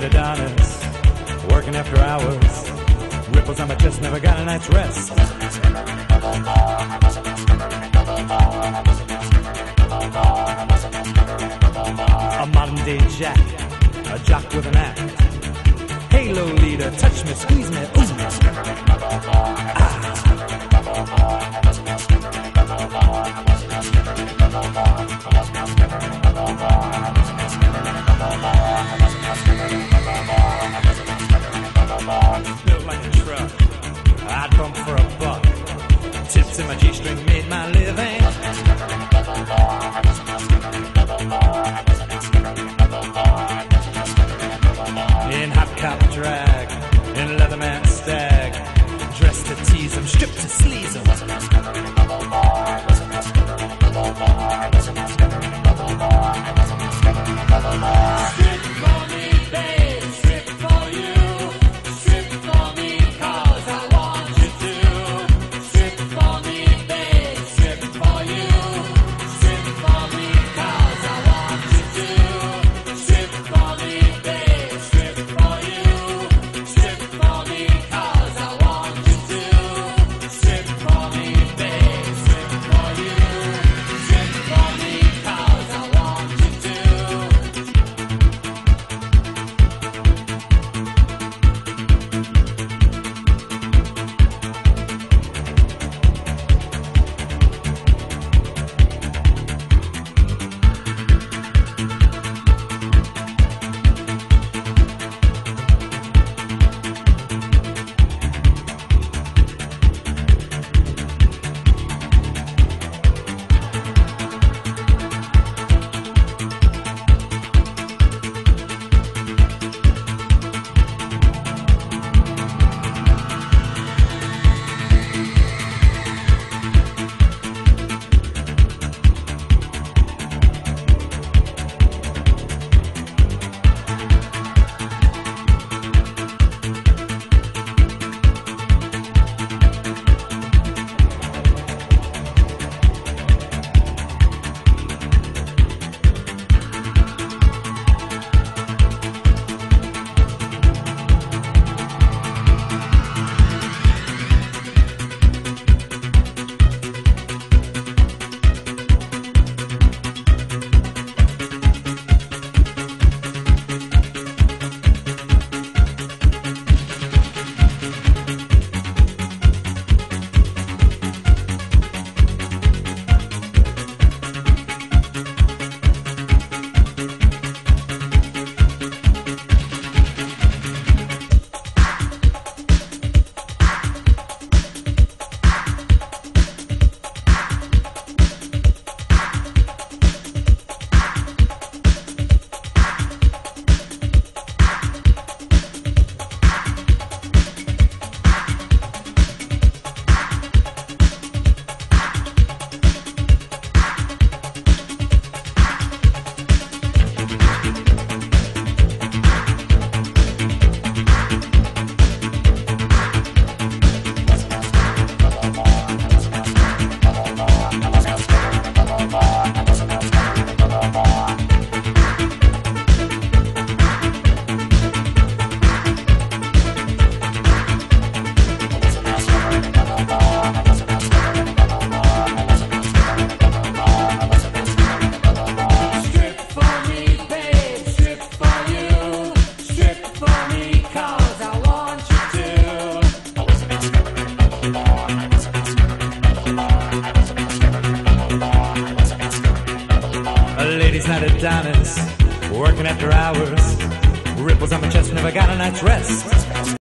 night Adonis, working after hours. Ripples on my chest, never got a night's rest. A modern day jack, a jock with an act. Halo leader, touch me, squeeze me, ooh. Built like a truck, I'd bump for a buck. Tips in my G-string made my living. In hot cop drag, in Leatherman stag, dressed to tease 'em, stripped to sleaze 'em. Strip for me, babe, strip for you. Strip for me, 'cause I want you to. Strip for me, babe, strip for you. Strip for me, 'cause I want you to. Strip for me, babe, strip for you. Strip for me, 'cause I want you to. Strip for me, babe, strip for you. Strip for me, 'cause I want you to. Ladies' night Adonis, working after hours. Ripples on my chest, never got a night's rest.